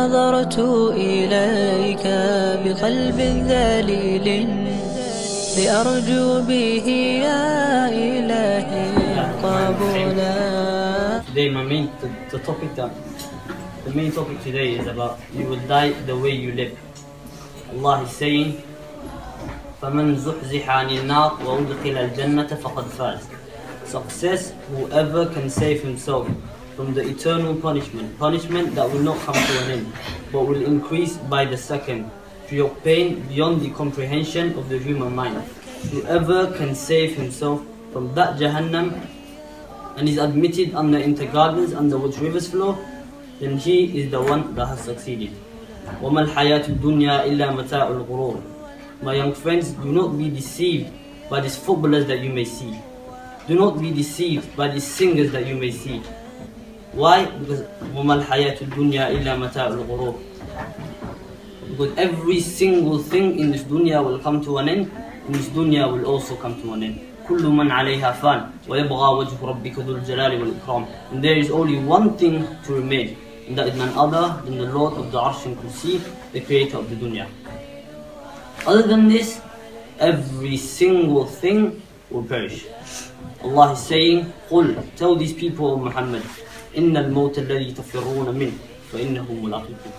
نظرت إليك بقلب ذليل لأرجو به يا إلهي قبولا. Today the main topic today is about you will die the way you live. Allah is saying, فَمَنْ زُحْزِحَ عَنِ النَّارِ وَأُدْخِلَ الْجَنَّةَ فَقَدْ فَازَ. Success, whoever can save himself from the eternal punishment that will not come to an end, but will increase by the second, to your pain beyond the comprehension of the human mind. Whoever can save himself from that Jahannam and is admitted into gardens under which rivers flow, then he is the one that has succeeded. وَمَا الْحَيَاةُ الدُّنْيَا إِلَّا مَتَاعُ الْغُرُورِ. My young friends, do not be deceived by these footballers that you may see. Do not be deceived by these singers that you may see. Why? Because وَمَا الْحَيَاةُ الدُّنْيَا إِلَّا مَتَاعُ الْغُرُورِ. Because every single thing in this dunya will come to an end, and this dunya will also come to an end. كُلُّ مَنْ عَلَيْهَا فَانٍ وَيَبْغَى وَجْهُ رَبِّكَ ذُو الْجَلَالِ وَالْإِكْرَامِ. And there is only one thing to remain, and that is none other than the Lord of the Arsh and Kursi, the creator of the dunya. Other than this, every single thing will perish. Allah is saying, قُلْ, tell these people, O Muhammad, إِنَّ الْمَوْتَ الَّذِي تَفِرُّونَ مِنْهُ فَإِنَّهُ مُلَاقِيكُمْ.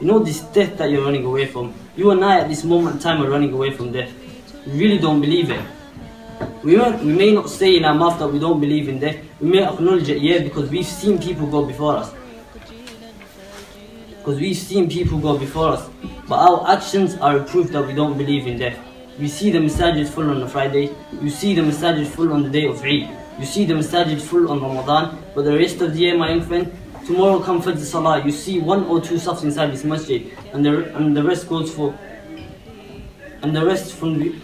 You know this death that you're running away from? You and I at this moment in time are running away from death. We really don't believe it. We may not say in our mouth that we don't believe in death. We may acknowledge it, yeah, because we've seen people go before us. But our actions are a proof that we don't believe in death. We see the masajid full on a Friday. You see the masajid full on the day of Eid. You see the masajid full on Ramadan. But the rest of the year, my young friend, tomorrow comes Fajr Salah. You see one or two safs inside this masjid, and the rest goes for, and the rest from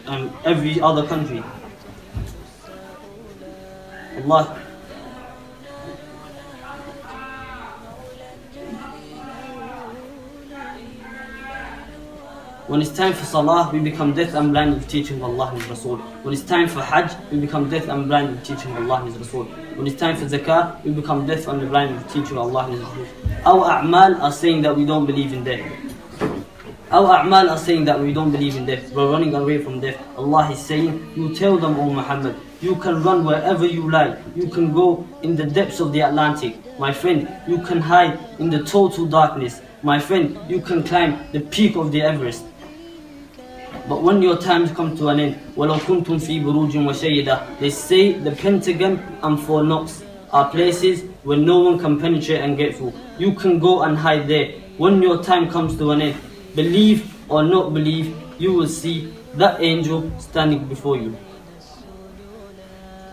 every other country. Allah. When it's time for Salah, we become deaf and blind with teaching Allah and His Rasul. When it's time for Hajj, we become deaf and blind with teaching Allah and His Rasul. When it's time for Zakah, we become deaf and blind with teaching Allah and His Rasul. Our a'mal are saying that we don't believe in death. We're running away from death. Allah is saying, you tell them, O Muhammad, you can run wherever you like. You can go in the depths of the Atlantic. My friend, you can hide in the total darkness. My friend, you can climb the peak of the Everest. But when your times come to an end, وَلَوْ كُنْتُمْ فِي بُرُوجٍ وَشَيِّدَةٍ. They say the Pentagon and Fort Knox are places where no one can penetrate and get through. You can go and hide there. When your time comes to an end, believe or not believe, you will see that angel standing before you.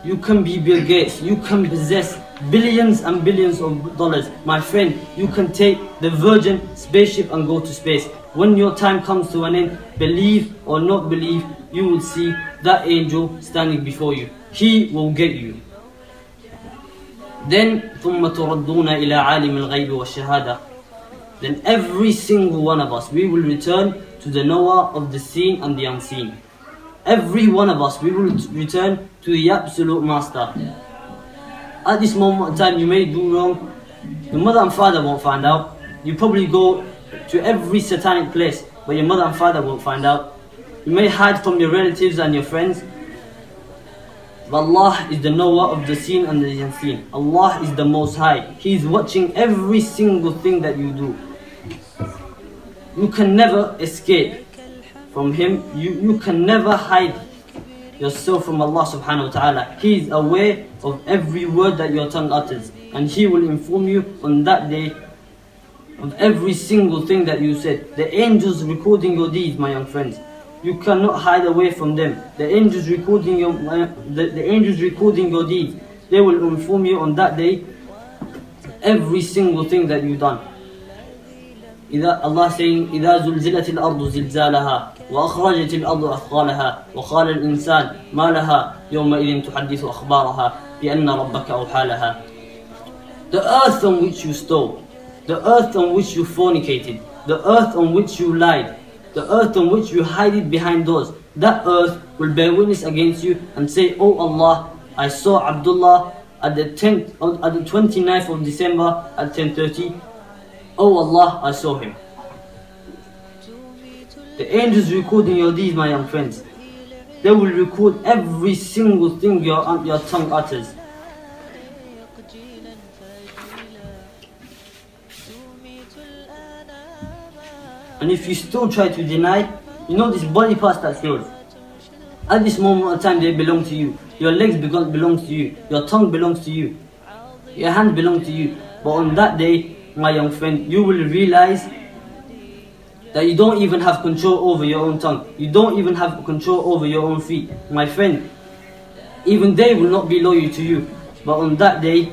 You can be Bill Gates, you can possess billions and billions of dollars. My friend, you can take the Virgin spaceship and go to space. When your time comes to an end, believe or not believe, you will see that angel standing before you. He will get you. Then ثُمَّ تُرَدُّونَ إِلَىٰ عَالِمِ الْغَيْبِ وَالشَّهَادَةِ. Then every single one of us, we will return to the knower of the seen and the unseen. Every one of us, we will return to the absolute master. At this moment in time, you may do wrong. Your mother and father won't find out. You probably go to every satanic place, but your mother and father won't find out. You may hide from your relatives and your friends. But Allah is the knower of the seen and the unseen. Allah is the Most High. He is watching every single thing that you do. You can never escape from Him. You can never hide yourself from Allah subhanahu wa ta'ala. He is aware of every word that your tongue utters, and He will inform you on that day of every single thing that you said. The angels recording your deeds, my young friends. You cannot hide away from them. The angels recording your deeds. They will inform you on that day every single thing that you've done. Allah saying, إِذَا زُلْزِلَتِ الْأَرْضُ زِلْزَالَهَا وَأَخْرَجَتِ الْأَرْضُ أَثْقَالَهَا وَقَالَ الْإِنسَانُ مَا لَهَا يَوْمَئِذٍ تُحَدِّثُ أَخْبَارَهَا بِأَنَّ رَبَّكَ أَوْحَى لَهَا. The earth on which you stole, the earth on which you fornicated, the earth on which you lied, the earth on which you hide it behind doors, that earth will bear witness against you and say, Oh Allah, I saw Abdullah at the 29th of December at 10:30 Oh Allah, I saw him. The angels recording your deeds, my young friends. They will record every single thing your tongue utters. And if you still try to deny, you know this body parts that's yours. At this moment of time, they belong to you. Your legs belong to you. Your tongue belongs to you. Your hand belongs to you. But on that day, my young friend, you will realize that you don't even have control over your own tongue. You don't even have control over your own feet. My friend, even they will not be loyal to you. But on that day,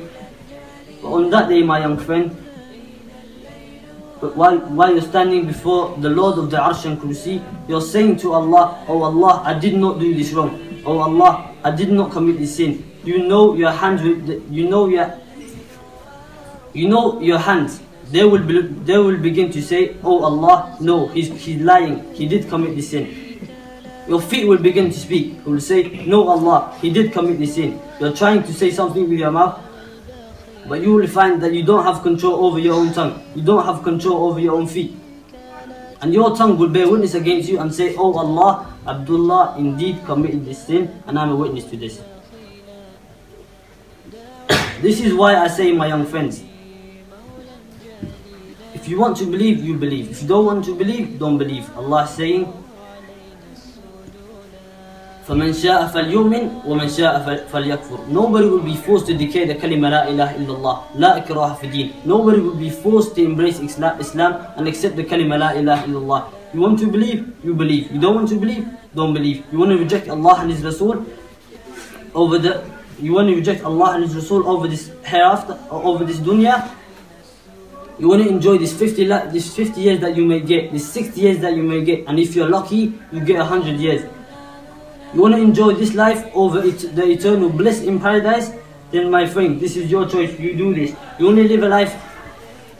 my young friend, but while you're standing before the Lord of the Arsh and Kursi, you're saying to Allah, oh Allah, I did not do this wrong. Oh Allah, I did not commit this sin. You know your hands, your hands. They will begin to say, oh Allah, no, he's lying. He did commit this sin. Your feet will begin to speak. It will say, no Allah, he did commit this sin. You're trying to say something with your mouth, but you will find that you don't have control over your own tongue. You don't have control over your own feet. And your tongue will bear witness against you and say, oh Allah, Abdullah indeed committed this sin and I'm a witness to this. This is why I say, my young friends, if you want to believe, you believe. If you don't want to believe, don't believe. Allah is saying, فَمَنْ شَاءَ فَلْيُؤْمِنْ وَمَنْ شَاءَ فَلْيَكْفُرْ. Nobody will be forced to declare the kalima la ilaha illallah, la ikraha fi din. Nobody will be forced to embrace Islam and accept the kalima la ilaha illallah. You want to believe, you believe. You don't want to believe, don't believe. You want to reject Allah and His Rasul over this hereafter, or over this dunya. You want to enjoy this 50 years that you may get, this 60 years that you may get, and if you're lucky, you get 100 years. You want to enjoy this life over the eternal bliss in paradise? Then my friend, this is your choice, you do this. You want to live a life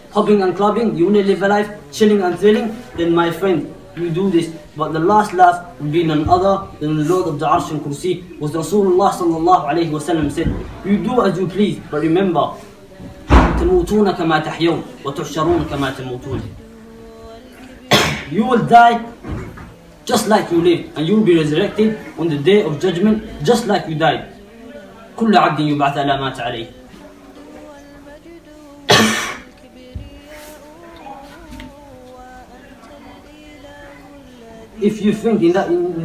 hopping and clubbing? You want to live a life chilling and thrilling? Then my friend, you do this. But the last laugh will be none other than the Lord of the Arsh and Kursi. Was Rasulullah sallallahu alayhi wa sallam said, you do as you please, but remember, تموتون كما تحيون وتحشرون كما تموتون. You will die just like you live, and you will be resurrected on the day of judgment just like you died. كل عبد يبعث على ما مات عليه. If you think in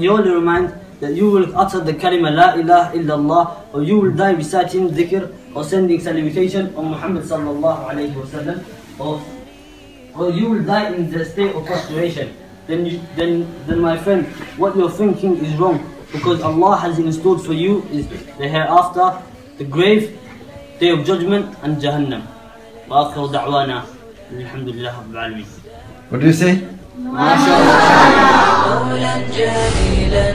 your little mind that you will utter the kalima la ilaha illallah, or you will die reciting dhikr or sending salutation on Muhammad sallallahu alayhi wa sallam, or you will die in the state of prostration, then my friend, what you're thinking is wrong, because Allah has installed for you is the hereafter, the grave, day of judgment, and Jahannam. Wa akhiru da'wana alhamdulillah rabbil alamin. What do you say? قولا جليلا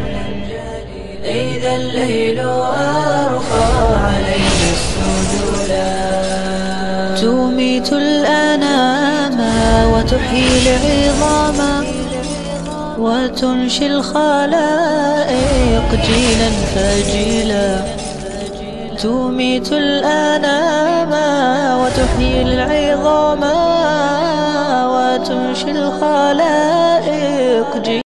إذا الليل أرخى عليه السجولا تميت الأنام وتحيي العظام وتنشي الخلائق جيلا فجيلا تميت الأنام وتحيي العظام وتنشي الخلائق